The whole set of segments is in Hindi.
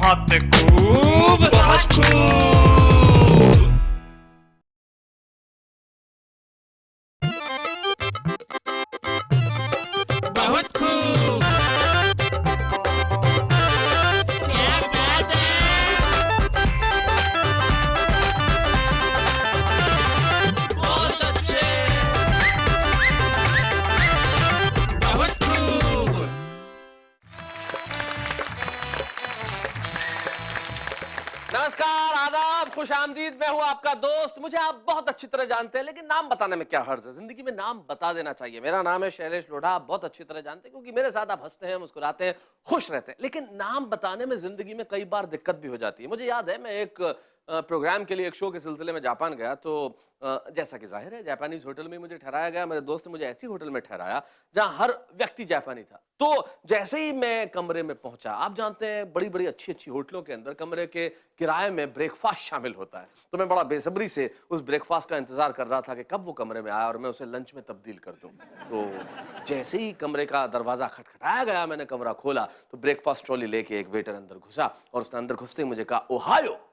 बहुत खूब, बहुत खूब। बहुत खूब। क्या बात है? बहुत अच्छे। बहुत खूब। नमस्कार, आदाब, खुश आमदीद। मैं हूं आपका दोस्त। मुझे आप बहुत अच्छी तरह जानते हैं, लेकिन नाम बताने में क्या हर्ज है? जिंदगी में नाम बता देना चाहिए। मेरा नाम है शैलेश लोढ़ा। आप बहुत अच्छी तरह जानते हैं क्योंकि मेरे साथ आप हंसते हैं, मुस्कुराते हैं, खुश रहते हैं। लेकिन नाम बताने में जिंदगी में कई बार दिक्कत भी हो जाती है। मुझे याद है, मैं एक प्रोग्राम के लिए, एक शो के सिलसिले में जापान गया, तो जैसा कि जाहिर है जापानीज होटल में मुझे ठहराया गया। मेरे दोस्त ने मुझे ऐसी होटल में ठहराया जहां हर व्यक्ति जापानी था। तो जैसे ही मैं कमरे में पहुंचा, आप जानते हैं बड़ी बड़ी अच्छी अच्छी होटलों के अंदर कमरे के किराए में ब्रेकफास्ट शामिल होता है। तो मैं बड़ा बेसब्री से उस ब्रेकफास्ट का इंतजार कर रहा था कि कब वो कमरे में आया और मैं उसे लंच में तब्दील कर दूं। तो जैसे ही कमरे का दरवाजा खटखटाया गया, मैंने कमरा खोला तो ब्रेकफास्ट ट्रॉली लेके एक वेटर अंदर घुसा और उसने अंदर घुसते ही मुझे कहा, ओहायो।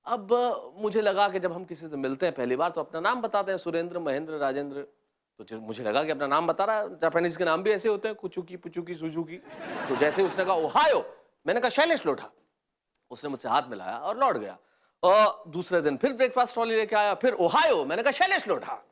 अब मुझे लगा कि जब हम किसी से मिलते हैं पहली बार तो अपना नाम बताते हैं, सुरेंद्र, महेंद्र, राजेंद्र। तो मुझे लगा कि अपना नाम बता रहा है। जापानीज के नाम भी ऐसे होते हैं, कुचुकी, पुचुकी, सुजुकी। तो जैसे उसने कहा ओहायो, मैंने कहा शैलेश लोढ़ा। उसने मुझसे हाथ मिलाया और लौट गया। और दूसरे दिन फिर ब्रेकफास्ट ट्रॉली लेके आया, फिर ओहायो, मैंने कहा शैलेश लोढ़ा।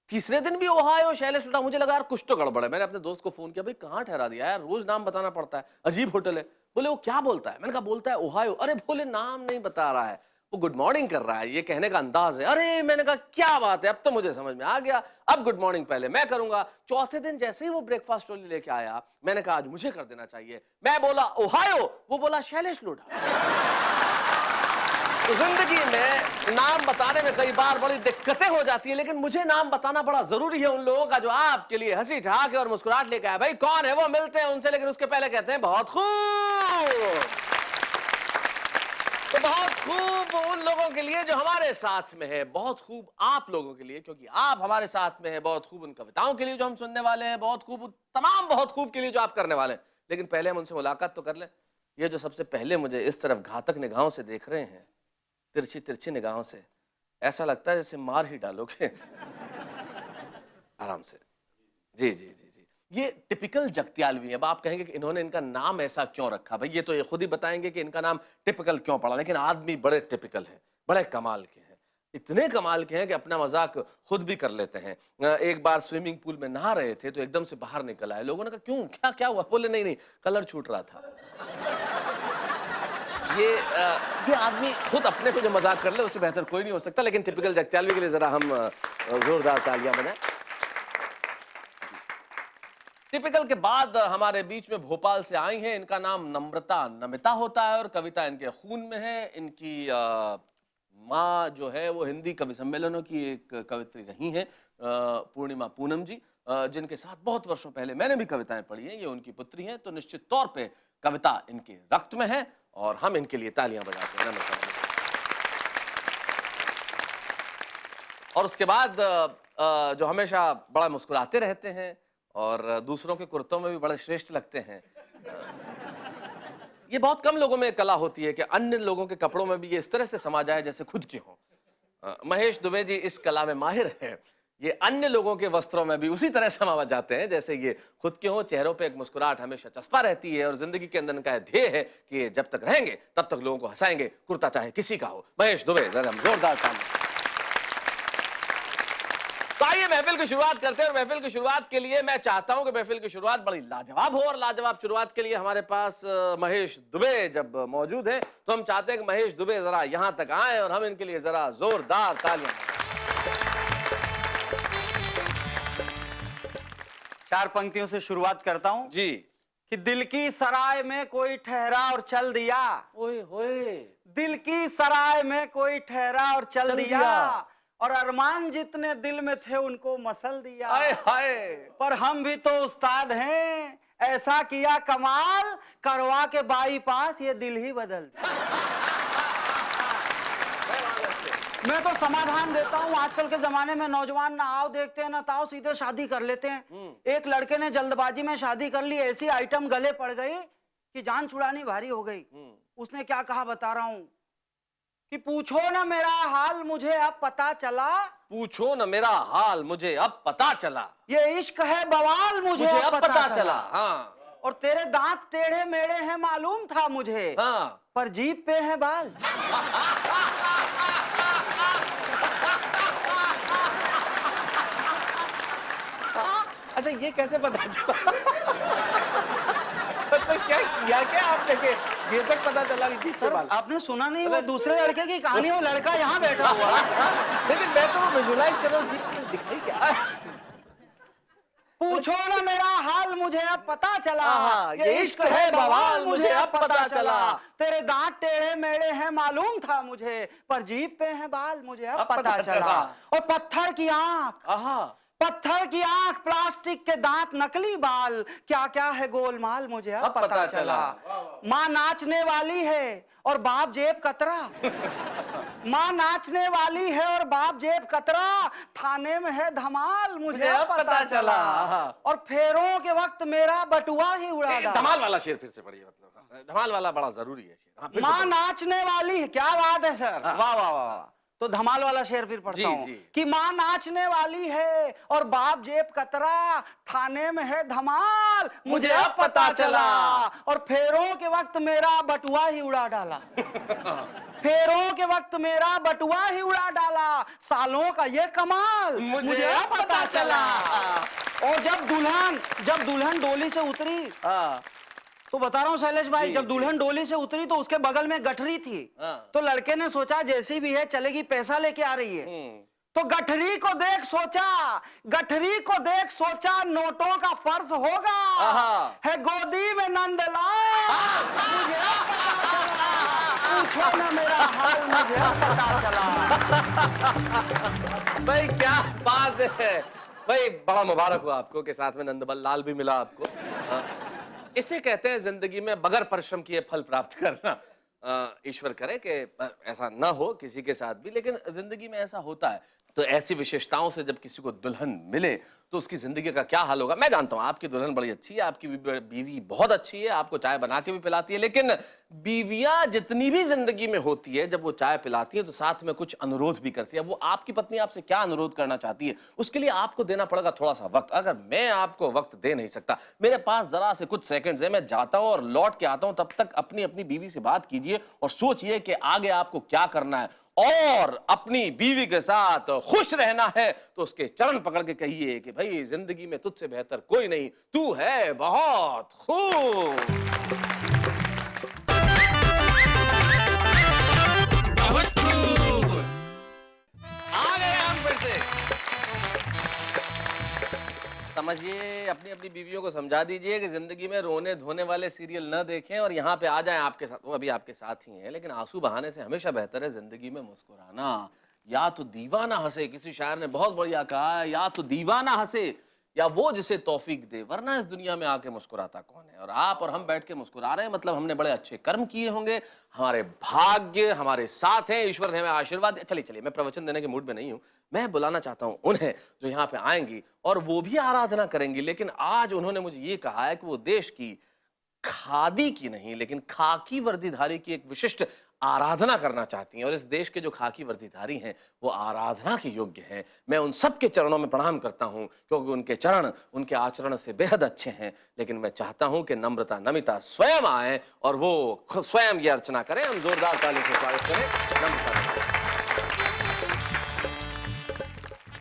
तीसरे दिन भी ओहायो, शैलेश लोढ़ा। मुझे लगा यार कुछ तो गड़बड़ है। मैंने अपने दोस्त को फोन किया, भाई कहाँ ठहरा दिया यार, रोज नाम बताना पड़ता है, अजीब होटल है। बोले वो क्या बोलता है? मैंने कहा बोलता है ओहायो। अरे बोले नाम नहीं बता रहा है, वो गुड मॉर्निंग कर रहा है, ये कहने का अंदाज है। अरे मैंने कहा क्या बात है, अब तो मुझे समझ में आ गया, अब गुड मॉर्निंग पहले मैं करूंगा। चौथे दिन जैसे ही वो ब्रेकफास्ट ट्रॉली लेके आया, मैंने कहा आज मुझे कर देना चाहिए। मैं बोला ओहायो, वो बोला शैलेश लोढ़ा। तो जिंदगी में नाम बताने में कई बार बड़ी दिक्कतें हो जाती है, लेकिन मुझे नाम बताना बड़ा जरूरी है उन लोगों का जो आपके लिए हंसी ठहाके और मुस्कुराहट लेके आए। भाई कौन है वो? मिलते हैं उनसे, लेकिन उसके पहले कहते हैं बहुत खूब। तो बहुत खूब उन लोगों के लिए जो हमारे साथ में है, बहुत खूब आप लोगों के लिए क्योंकि आप हमारे साथ में है, बहुत खूब उन कविताओं के लिए जो हम सुनने वाले हैं, बहुत खूब तमाम बहुत खूब के लिए जो आप करने वाले हैं। लेकिन पहले हम उनसे मुलाकात तो कर लें। ये जो सबसे पहले मुझे इस तरफ घातक निगाहों से देख रहे हैं, तिरछी तिरछी निगाहों से, ऐसा लगता है जैसे मार ही डालोगे। आराम से। जी जी जी जी, ये टिपिकल जगत्यालवी है। अब आप कहेंगे कि इन्होंने इनका नाम ऐसा क्यों रखा? भाई ये तो ये खुद ही बताएंगे कि इनका नाम टिपिकल क्यों पड़ा, लेकिन आदमी बड़े टिपिकल हैं, बड़े कमाल के हैं। इतने कमाल के हैं कि अपना मजाक खुद भी कर लेते हैं। एक बार स्विमिंग पूल में नहा रहे थे तो एकदम से बाहर निकल आए। लोगों ने कहा क्यों, क्या क्या हुआ? बोले नहीं नहीं, कलर छूट रहा था। ये आदमी खुद अपने को जो मजाक कर ले उससे बेहतर कोई नहीं हो सकता। लेकिन टिपिकल जगत्यालवी के लिए जरा हम जोरदार तालियां बजाएं। टिपिकल के बाद हमारे बीच में भोपाल से आई हैं। इनका नाम नम्रता नमिता होता है और कविता इनके खून में है। इनकी माँ जो है वो हिंदी कवि सम्मेलनों की एक कवित्री रही हैं, पूर्णिमा पूनम जी, जिनके साथ बहुत वर्षों पहले मैंने भी कविताएं पढ़ी हैं। ये उनकी पुत्री हैं, तो निश्चित तौर पे कविता इनके रक्त में है और हम इनके लिए तालियां बजाते हैं। नमस्कार। और उसके बाद जो हमेशा बड़ा मुस्कुराते रहते हैं और दूसरों के कुर्तों में भी बड़े श्रेष्ठ लगते हैं। ये बहुत कम लोगों में कला होती है कि अन्य लोगों के कपड़ों में भी ये इस तरह से समा जाए जैसे खुद के हों। महेश दुबे जी इस कला में माहिर है। ये अन्य लोगों के वस्त्रों में भी उसी तरह समा जाते हैं जैसे ये खुद के हों। चेहरों पे एक मुस्कुराहट हमेशा चस्पा रहती है और जिंदगी के अंदर इनका ध्येय है कि ये जब तक रहेंगे तब तक लोगों को हंसाएंगे, कुर्ता चाहे किसी का हो। महेश दुबे, जरा हम जोरदार तालियां। तो आइए महफिल की शुरुआत करते हैं और महफिल की शुरुआत के लिए मैं चाहता हूं कि महफिल की शुरुआत बड़ी लाजवाब हो और लाजवाब शुरुआत के लिए हमारे पास महेश दुबे जब मौजूद हैं तो हम चाहते हैं कि महेश दुबे जरा यहां तक आए और हम इनके लिए जरा जोरदार तालियां। 4 पंक्तियों से शुरुआत करता हूं जी। कि दिल की सराय में कोई ठहरा और चल दिया। ओए होए। दिल की सराय में कोई ठहरा और चल दिया और अरमान जितने दिल में थे उनको मसल दिया। हाय हाय। पर हम भी तो उस्ताद हैं, ऐसा किया कमाल, करवा के बाईपास ये दिल ही बदल दिया। मैं तो समाधान देता हूँ, आजकल के जमाने में नौजवान ना आओ देखते हैं ना ताओ, सीधे शादी कर लेते हैं। एक लड़के ने जल्दबाजी में शादी कर ली, ऐसी आइटम गले पड़ गई कि जान छुड़ानी भारी हो गई। उसने क्या कहा बता रहा हूं कि पूछो ना मेरा हाल मुझे अब पता चला, पूछो न मेरा हाल मुझे अब पता चला, ये इश्क है बवाल मुझे मुझे अब पता चला। हाँ और तेरे दांत टेढ़े मेढ़े हैं मालूम था मुझे, हाँ। पर जीभ पे है बाल। अच्छा ये कैसे पता चला? मतलब क्या किया क्या आपने के ये तक पता चला कि किसके सर बाल? आपने सुना नहीं वो दूसरे लड़के की कहानी, वो लड़का यहाँ बैठा हुआ है। लेकिन मैं तो विजुलाइज कर रहा हूँ जीप दिखाई क्या? पूछो ना मेरा हाल मुझे अब पता चला, हाँ, ये इश्क है बवाल मुझे अब पता चला। तेरे दांत टेढ़े मेढ़े हैं मालूम था मुझे, पर जीभ पे है बाल मुझे अब अब पता पता चला। चला। और पत्थर की आंख, आहा। पत्थर की आंख, प्लास्टिक के दांत, नकली बाल, क्या क्या है गोलमाल मुझे अब पता चला। माँ नाचने वाली है और बाप जेब कतरा, माँ नाचने वाली है और बाप जेब कतरा, थाने में है धमाल मुझे अब पता चला। और फेरों के वक्त मेरा बटुआ ही उड़ा डाला। धमाल वाला शेर फिर से पढ़िए, मतलब धमाल वाला बड़ा जरूरी है शेर। हाँ, फिर से माँ पढ़िए। नाचने वाली है, क्या बात है सर, वाह वाह वाह वाह। तो धमाल वाला शेर फिर पढ़ता जी, हूँ जी। कि माँ नाचने वाली है और बाप जेब कतरा, थाने में है धमाल मुझे अब पता चला। और फेरों के वक्त मेरा बटुआ ही उड़ा डाला, फेरों के वक्त मेरा बटुआ ही उड़ा डाला, सालों का ये कमाल मुझे अब पता चला। और जब दुल्हन डोली से उतरी, हाँ। तो बता रहा हूँ शैलेश भाई, जी, जब दुल्हन डोली से उतरी तो उसके बगल में गठरी थी। हाँ। तो लड़के ने सोचा जैसी भी है चलेगी, पैसा लेके आ रही है। तो गठरी को देख सोचा नोटों का पर्स होगा, आहा। है गोदी में नंदलाल मुझे अब पता चला। पूछो ना मेरा हाल मुझे अब पता चला। भाई क्या बात है भाई, बड़ा मुबारक हो आपको कि साथ में नंदबल लाल भी मिला आपको। हाँ। इसे कहते हैं जिंदगी में बगैर परिश्रम किए फल प्राप्त करना। ईश्वर करे कि ऐसा ना हो किसी के साथ भी, लेकिन जिंदगी में ऐसा होता है। तो ऐसी विशेषताओं से जब किसी को दुल्हन मिले तो उसकी जिंदगी का क्या हाल होगा। मैं जानता हूं आपकी दुल्हन बड़ी अच्छी है, आपकी बीवी बहुत अच्छी है, आपको चाय बना के भी पिलाती है, लेकिन बीवियां जितनी भी जिंदगी में होती है, जब वो चाय पिलाती है तो साथ में कुछ अनुरोध भी करती है। वो आपकी पत्नी आपसे क्या अनुरोध करना चाहती है, उसके लिए आपको देना पड़ेगा थोड़ा सा वक्त। अगर मैं आपको वक्त दे नहीं सकता, मेरे पास जरा से कुछ सेकंड्स है, मैं जाता हूं और लौट के आता हूं, तब तक अपनी अपनी बीवी से बात कीजिए और सोचिए कि आगे आपको क्या करना है। और अपनी बीवी के साथ खुश रहना है तो उसके चरण पकड़ के कहिए कि भाई जिंदगी में तुझसे बेहतर कोई नहीं, तू है बहुत खूब। बहुत खूब। आ गए हम फिर से। समझिए, अपनी अपनी बीवियों को समझा दीजिए कि जिंदगी में रोने धोने वाले सीरियल न देखें और यहाँ पे आ जाएं आपके साथ। वो अभी आपके साथ ही हैं, लेकिन आंसू बहाने से हमेशा बेहतर है जिंदगी में मुस्कुराना। या तो दीवाना हंसे, किसी शायर ने बहुत बढ़िया कहा है, या तो दीवाना हंसे या वो जिसे तौफीक दे, वरना इस दुनिया में आके मुस्कुराता कौन है। और आप और हम बैठ के मुस्कुरा रहे हैं, मतलब हमने बड़े अच्छे कर्म किए होंगे, हमारे भाग्य हमारे साथ हैं, ईश्वर ने हमें आशीर्वाद दिया। चलिए चलिए, मैं प्रवचन देने के मूड में नहीं हूं, मैं बुलाना चाहता हूं उन्हें जो यहाँ पे आएंगी और वो भी आराधना करेंगी। लेकिन आज उन्होंने मुझे ये कहा है कि वो देश की खादी की नहीं लेकिन खाकी वर्दीधारी की एक विशिष्ट आराधना करना चाहती हैं। और इस देश के जो खाकी वर्दीधारी हैं वो आराधना के योग्य हैं। मैं उन सब के चरणों में प्रणाम करता हूं, क्योंकि उनके चरण उनके आचरण से बेहद अच्छे हैं। लेकिन मैं चाहता हूं कि नम्रता नमिता स्वयं आए और वो स्वयं ये अर्चना करें। हम जोरदार ताली से स्वागत करें नम्रता।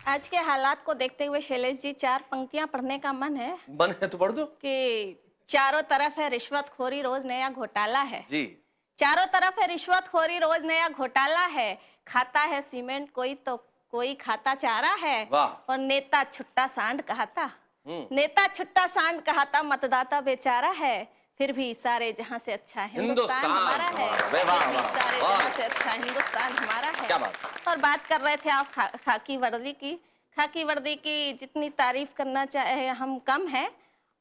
आज के हालात को देखते हुए शैलेश जी, 4 पंक्तियां पढ़ने का मन है मन है तो पढ़ दो कि चारों तरफ है रिश्वतखोरी, रोज नया घोटाला है। जी। चारों तरफ है रिश्वतखोरी, रोज नया घोटाला है। खाता है सीमेंट कोई तो कोई खाता चारा है। वाह। और नेता छुट्टा सांड कहता, नेता छुट्टा सांड कहता, मतदाता बेचारा है। फिर भी सारे जहां से अच्छा हिंदुस्तान हमारा है। वाह, वाह, फिर भी वाह। सारे जहां से अच्छा हिंदुस्तान हमारा है। क्या बात। और बात कर रहे थे आप खाकी वर्दी की। खाकी वर्दी की जितनी तारीफ करना चाहे हम कम है।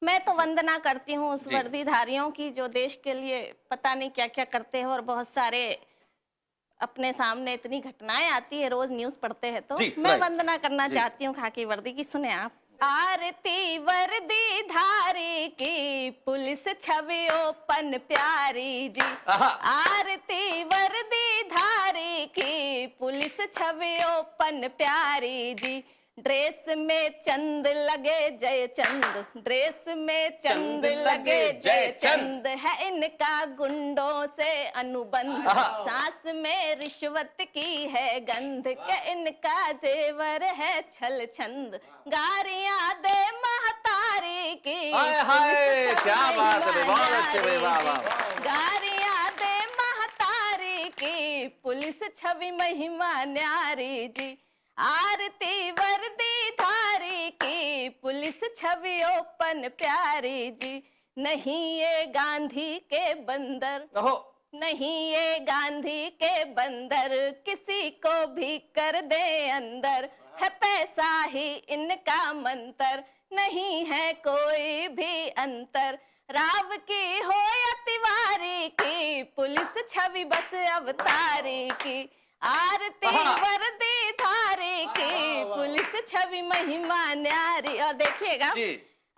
मैं तो वंदना करती हूँ उस वर्दीधारियों की जो देश के लिए पता नहीं क्या क्या करते हैं। और बहुत सारे अपने सामने इतनी घटनाएं आती है, रोज न्यूज पढ़ते हैं, तो मैं वंदना करना चाहती हूँ खाकी वर्दी की। सुने आप। आरती वर्दी धारी की पुलिस छवि ओपन प्यारी जी। आहा। आरती वर्दी धारी की पुलिस छवि ओपन प्यारी जी। ड्रेस में चंद लगे जय चंद, ड्रेस में चंद लगे जय चंद, है इनका गुंडों से अनुबंध। सांस में रिश्वत की है गंध, के इनका जेवर है छल छंद। गारियां दे महतारी की, हाय हाय, क्या बात है, बहुत अच्छे भाई, वाह वाह। गारियां दे महतारी की पुलिस छवि महिमा न्यारी जी। आरती वर्दी धारी की पुलिस छवि ओपन प्यारी जी। नहीं ये गांधी के बंदर, ओहो, नहीं ये गांधी के बंदर, किसी को भी कर दे अंदर, है पैसा ही इनका मंत्र, नहीं है कोई भी अंतर। राव की हो या तिवारी की पुलिस छवि बस अवतारी की। आरती वर्दी धारी की पुलिस छवि महिमा न्यारी। और देखिएगा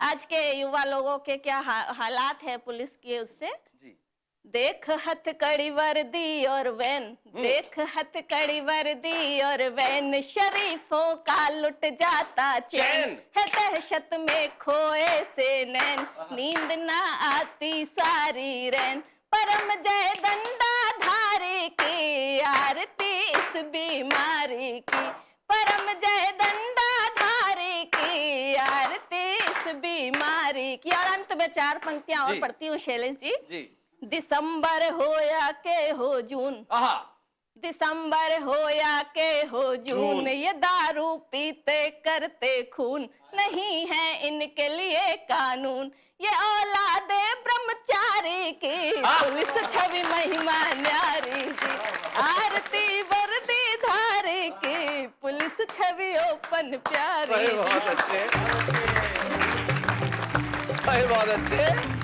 आज के युवा लोगों के क्या हालात है पुलिस के उससे। देख हथकड़ी वर्दी और वैन, देख हथकड़ी वर्दी और वैन, शरीफों का लुट जाता चैन, है दहशत में खोए से नैन, नींद ना आती सारी रैन। परम जय दंडा धारी की आरती इस बीमारी की, परम जय दंडा धारी की आरती इस बीमारी की। और अंत में 4 पंक्तियां और पढ़ती हूँ शैलेश जी। दिसंबर हो या के हो जून, दिसंबर हो या के हो जून, ये दारू पीते करते खून, नहीं है इनके लिए कानून, ये औलादे ब्रह्मचारी की पुलिस छवि महिमा न्यारी जी। आरती वर्दी धारी की पुलिस छवि ओपन प्यारी। बहुत अच्छे, बहुत अच्छे।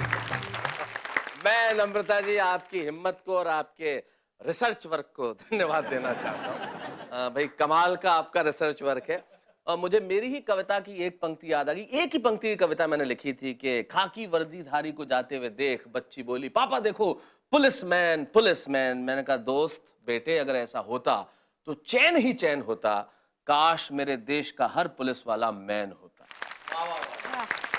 मैं नम्रता जी आपकी हिम्मत को और आपके रिसर्च वर्क को धन्यवाद देना चाहता हूँ। भाई कमाल का आपका रिसर्च वर्क है। और मुझे मेरी ही कविता की एक पंक्ति याद आ गई। एक ही पंक्ति की कविता मैंने लिखी थी कि खाकी वर्दीधारी को जाते हुए देख, बच्ची बोली पापा देखो पुलिसमैन पुलिसमैन। मैंने कहा दोस्त बेटे अगर ऐसा होता तो चैन ही चैन होता, काश मेरे देश का हर पुलिस वाला मैन होता।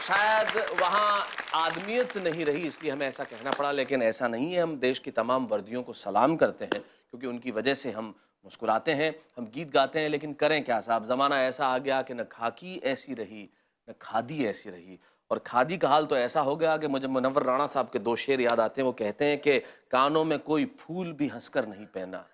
शायद वहाँ आदमियत नहीं रही इसलिए हमें ऐसा कहना पड़ा, लेकिन ऐसा नहीं है। हम देश की तमाम वर्दियों को सलाम करते हैं क्योंकि उनकी वजह से हम मुस्कुराते हैं, हम गीत गाते हैं। लेकिन करें क्या साहब, ज़माना ऐसा आ गया कि न खाकी ऐसी रही न खादी ऐसी रही। और खादी का हाल तो ऐसा हो गया कि मुझे मुनव्वर राणा साहब के 2 शेर याद आते हैं। वो कहते हैं कि कानों में कोई फूल भी हंसकर नहीं पहना,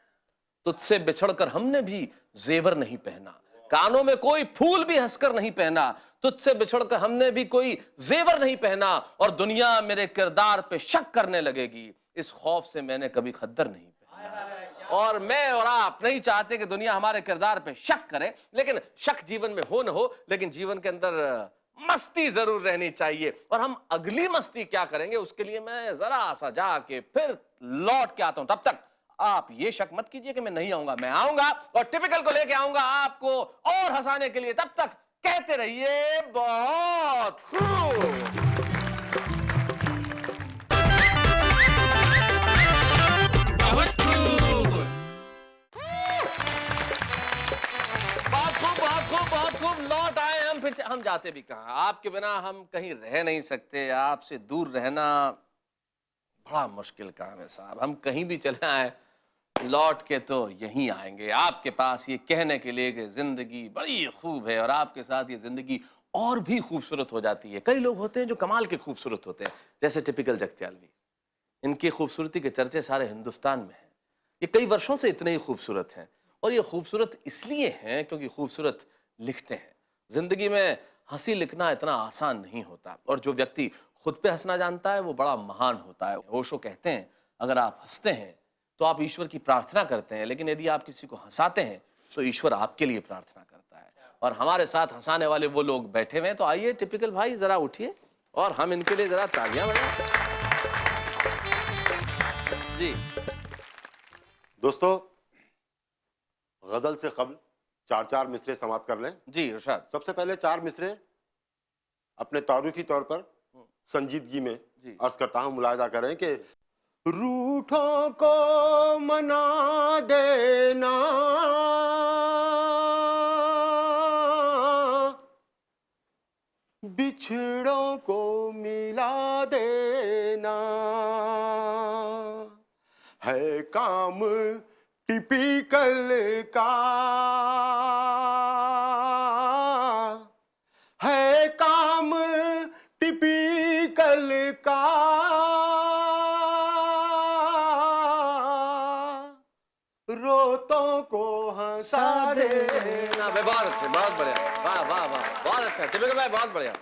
तुझसे बिछड़कर हमने भी जेवर नहीं पहना। कानों में कोई फूल भी हंसकर नहीं पहना, तुझसे बिछड़कर हमने भी कोई जेवर नहीं पहना। और दुनिया मेरे किरदार पे शक करने लगेगी, इस खौफ से मैंने कभी खद्दर नहीं पहना। और मैं और आप नहीं चाहते कि दुनिया हमारे किरदार पे शक करे, लेकिन शक जीवन में हो न हो, लेकिन जीवन के अंदर मस्ती जरूर रहनी चाहिए। और हम अगली मस्ती क्या करेंगे उसके लिए मैं जरा सा जाके फिर लौट के आता हूं। तब तक आप ये शक मत कीजिए कि मैं नहीं आऊंगा, मैं आऊंगा और टिपिकल को लेके आऊंगा आपको और हंसाने के लिए। तब तक कहते रहिए बहुत खूब। बहुत खूब। बहुत खूब लौट आए हम फिर से। हम जाते भी कहाँ, आपके बिना हम कहीं रह नहीं सकते। आपसे दूर रहना बड़ा मुश्किल काम है साहब। हम कहीं भी चले आए लौट के तो यहीं आएंगे आपके पास ये कहने के लिए कि जिंदगी बड़ी खूब है। और आपके साथ ये जिंदगी और भी खूबसूरत हो जाती है। कई लोग होते हैं जो कमाल के खूबसूरत होते हैं, जैसे टिपिकल जगत्यालवी। इनकी खूबसूरती के चर्चे सारे हिंदुस्तान में हैं। ये कई वर्षों से इतने ही खूबसूरत हैं और ये खूबसूरत इसलिए हैं क्योंकि खूबसूरत लिखते हैं। जिंदगी में हंसी लिखना इतना आसान नहीं होता और जो व्यक्ति खुद पे हंसना जानता है वो बड़ा महान होता है। ओशो कहते हैं अगर आप हंसते हैं तो आप ईश्वर की प्रार्थना करते हैं, लेकिन यदि आप किसी को हंसाते हैं तो ईश्वर आपके लिए प्रार्थना करता है। और हमारे साथ हंसाने वाले वो लोग बैठे हुए हैं, तो आइए टिपिकल भाई जरा उठिए और हम इनके लिए जरा तालियां बजाएं। जी दोस्तों, गजल से कबल 4-4 मिसरे समाप्त कर लें। जी इरशाद। सबसे पहले 4 मिसरे अपने तारुफी तौर पर संजीदगी में जी। अर्ज करता हूं, मुलाहिजा करें कि रूठों को मना देना, बिछड़ों को मिला देना, है काम टिपिकल का, है काम टिपिकल का, रोतों को हंसा देना। बहुत अच्छे, बहुत बढ़िया, वाह वाह वाह, बहुत अच्छा टिपिकल भाई, बहुत बढ़िया,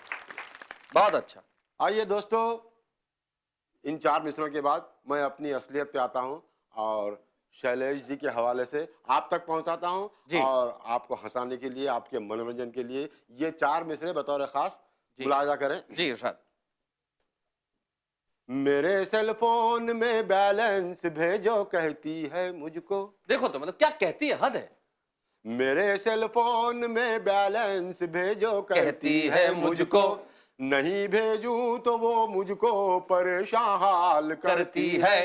बहुत अच्छा। आइए दोस्तों, इन 4 मिसरों के बाद मैं अपनी असलियत पे आता हूं और शैलेश जी के हवाले से आप तक पहुंचाता हूं जी। और आपको हंसाने के लिए, आपके मनोरंजन के लिए ये 4 मिसरे बतौर खास मुलाहिजा करें। जी इरशाद। मेरे सेल फोन में बैलेंस भेजो कहती है मुझको। देखो तो मतलब क्या कहती है, हद है। मेरे सेल फोन में बैलेंस भेजो कहती है मुझको, नहीं भेजूं तो वो मुझको परेशान हाल करती है।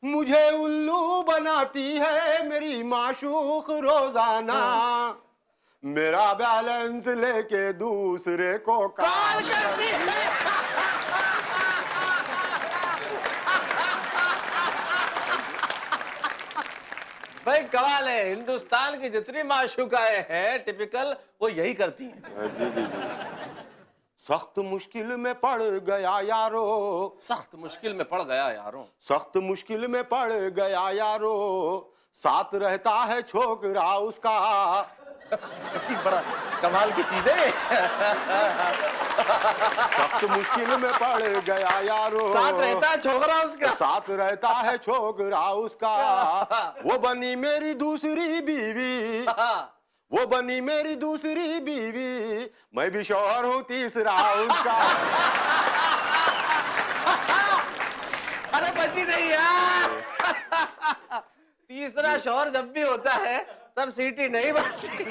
मुझे उल्लू बनाती है मेरी माशूक रोजाना, मेरा बैलेंस लेके दूसरे को कॉल करती है। भाई कमाल है, हिंदुस्तान की जितनी माशूकाएं हैं टिपिकल, वो यही करती हैं। जी जी जी। सख्त मुश्किल में पड़ गया यारो, सख्त मुश्किल में पड़ गया यारों, सख्त मुश्किल में पड़ गया यारो, साथ रहता है छोकरा उसका। बड़ा कमाल की चीज है। सख्त मुश्किल में पड़ गया यारो, साथ रहता है छोकरा उसका, साथ रहता है छोकरा उसका। वो बनी मेरी दूसरी बीवी, वो बनी मेरी दूसरी बीवी, मैं भी शौहर हूँ तीसरा उसका। अरे बची नहीं यार। तीसरा शौहर जब भी होता है तब सीटी नहीं बजती।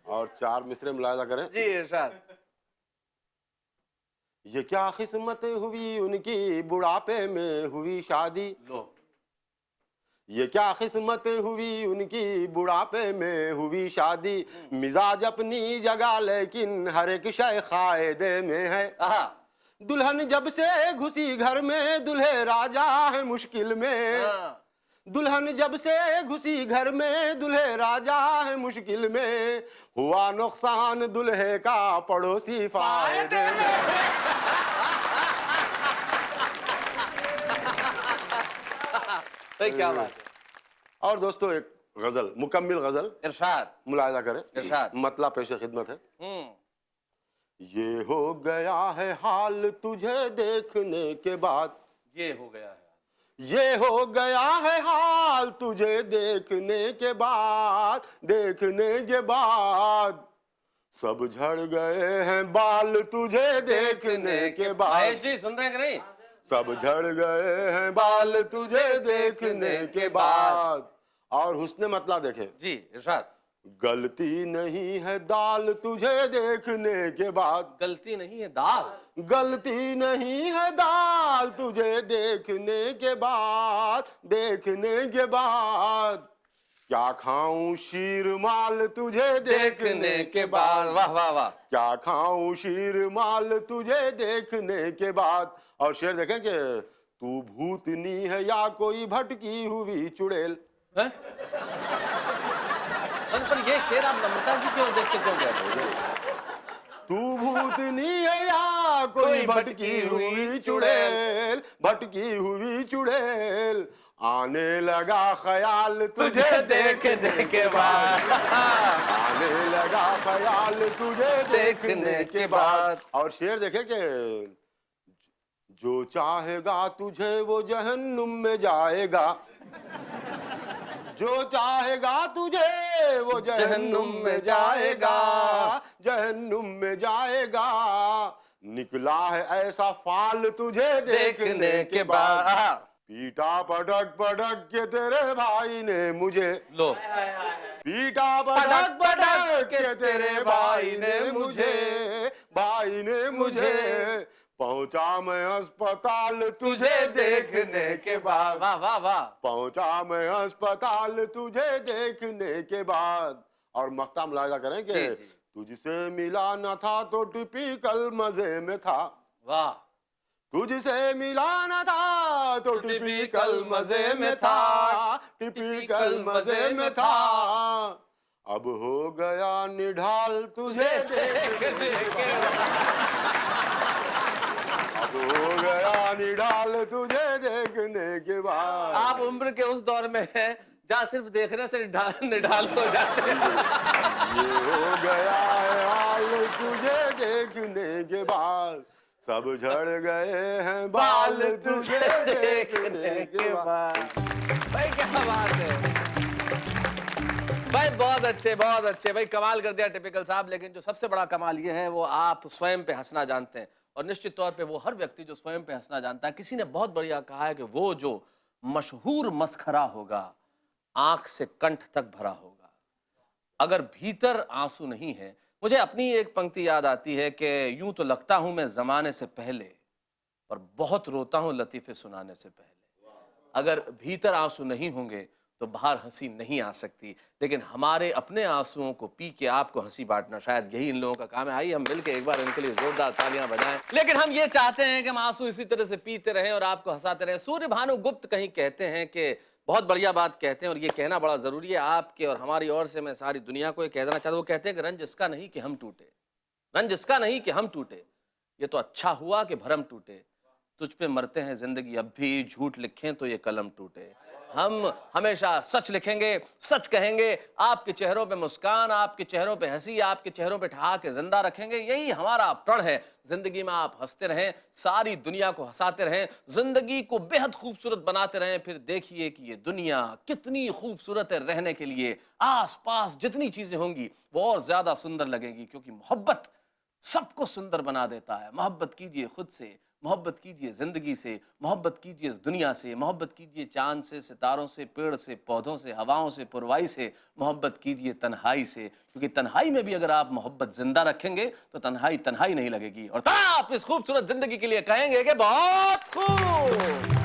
और 4 मिसरे मुलाहिजा करें। जी इरशाद। ये क्या किस्मत हुई उनकी, बुढ़ापे में हुई शादी। लो, ये क्या किस्मत हुई उनकी, बुढ़ापे में हुई शादी। मिजाज अपनी जगह लेकिन हर एक शय कायदे में है। दुल्हन जब से घुसी घर में, दुल्हे राजा है मुश्किल में। दुल्हन जब से घुसी घर में, दुल्हे राजा है मुश्किल में। हुआ नुकसान दुल्हे का, पड़ोसी फायदे में। भाई क्या बात है। और दोस्तों एक गजल, मुकम्मिल गजल इरशाद। मुलाहिजा करें। इरशाद। मतलब पेश खिदमत है। ये हो गया है हाल तुझे देखने के बाद, ये हो गया है, ये हो गया है हाल तुझे देखने के बाद, देखने के बाद सब झड़ गए हैं बाल तुझे देखने के बाद। महेश जी सुन रहे हैं कि नहीं? सब झड़ गए हैं बाल तुझे देखने के बाद। और हुस्न मतलब देखें। जी इरशाद। गलती नहीं है दाल तुझे देखने के बाद, गलती नहीं है दाल, गलती नहीं है दाल तुझे देखने के बाद, देखने के बाद। क्या खाऊं शीर माल तुझे देखने के बाद। वाह वाह वाह। क्या खाऊं शीर माल तुझे देखने के बाद। और शेर देखें कि तू भूतनी है या कोई भटकी हुई चुड़ैल। है? पर ये शेर आप नम्रता जी क्यों देख के क्यों कहते हो? तू भूतनी है या कोई भटकी हुई चुड़ैल, भटकी हुई चुड़ैल। आने लगा ख्याल तुझे देखने के बाद, आने लगा ख्याल तुझे देखने के बाद। और शेर देखे कि जो चाहेगा तुझे वो जहन्नुम में जाएगा, जो चाहेगा तुझे वो जहन्नुम में जाएगा, जहन्नुम में जाएगा। निकला है ऐसा फाल तुझे देखने के बाद। पीटा पटक पटक के तेरे भाई ने मुझे, लो, पीटा पटक पटक के तेरे भाई ने मुझे, पहुंचा मैं अस्पताल तुझे देखने के बाद, वाह वाह वाह, पहुंचा मैं अस्पताल तुझे देखने के बाद। और मख्ता मुलाहिजा करें कि जी, जी। तुझसे मिला न था तो टिपिकल मजे में था, वाह, तुझसे मिला न था तो टिपिकल मजे में था, टिपिकल मजे में था। अब हो गया निढाल तुझे देखने के बाद, अब हो गया निढाल तुझे देखने के बाद। आप उम्र के उस दौर में हैं जहाँ सिर्फ देखने से निढाल हो जाते हैं। ये हो गया है हाल तुझे देखने के बाद, सब झड़ गए हैं बाल तुझे देखने के बाद। भाई क्या बात है भाई, बहुत अच्छे भाई, कमाल कर दिया टिपिकल साहब। लेकिन जो सबसे बड़ा कमाल ये है वो आप स्वयं पे हंसना जानते हैं, और निश्चित तौर पे वो हर व्यक्ति जो स्वयं पे हंसना जानता है। किसी ने बहुत बढ़िया कहा है कि वो जो मशहूर मस्खरा होगा आंख से कंठ तक भरा होगा, अगर भीतर आंसू नहीं है। मुझे अपनी एक पंक्ति याद आती है कि यूं तो लगता हूं मैं जमाने से पहले, और बहुत रोता हूं लतीफे सुनाने से पहले। अगर भीतर आंसू नहीं होंगे तो बाहर हंसी नहीं आ सकती। लेकिन हमारे अपने आंसुओं को पी के आपको हंसी बांटना, शायद यही इन लोगों का काम है। आइए हम मिलकर एक बार इनके लिए जोरदार तालियां बजाएं। लेकिन हम ये चाहते हैं कि हम आंसू इसी तरह से पीते रहें और आपको हंसाते रहें। सूर्य भानु गुप्त कहीं कहते हैं कि बहुत बढ़िया बात कहते हैं, और ये कहना बड़ा जरूरी है आपके और हमारी ओर से। मैं सारी दुनिया को ये कह देना चाहता हूं, वो कहते हैं कि रंज इसका नहीं कि हम टूटे, रंज इसका नहीं कि हम टूटे, ये तो अच्छा हुआ कि भरम टूटे। तुझ पे मरते हैं जिंदगी अब भी, झूठ लिखें तो ये कलम टूटे। हम हमेशा सच लिखेंगे, सच कहेंगे, आपके चेहरों पे मुस्कान, आपके चेहरों पे हंसी, आपके चेहरों पे ठहाके जिंदा रखेंगे। यही हमारा प्रण है। जिंदगी में आप हंसते रहें, सारी दुनिया को हंसाते रहें, जिंदगी को बेहद खूबसूरत बनाते रहें। फिर देखिए कि ये दुनिया कितनी खूबसूरत है रहने के लिए। आस पास जितनी चीजें होंगी वो और ज्यादा सुंदर लगेंगी, क्योंकि मोहब्बत सबको सुंदर बना देता है। मोहब्बत कीजिए खुद से, मोहब्बत कीजिए जिंदगी से, मोहब्बत कीजिए इस दुनिया से, मोहब्बत कीजिए चांद से, सितारों से, पेड़ से, पौधों से, हवाओं से, पुरवाई से, मोहब्बत कीजिए तन्हाई से, क्योंकि तन्हाई में भी अगर आप मोहब्बत जिंदा रखेंगे तो तन्हाई तन्हाई नहीं लगेगी। और तब आप इस खूबसूरत जिंदगी के लिए कहेंगे कि बहुत खूब।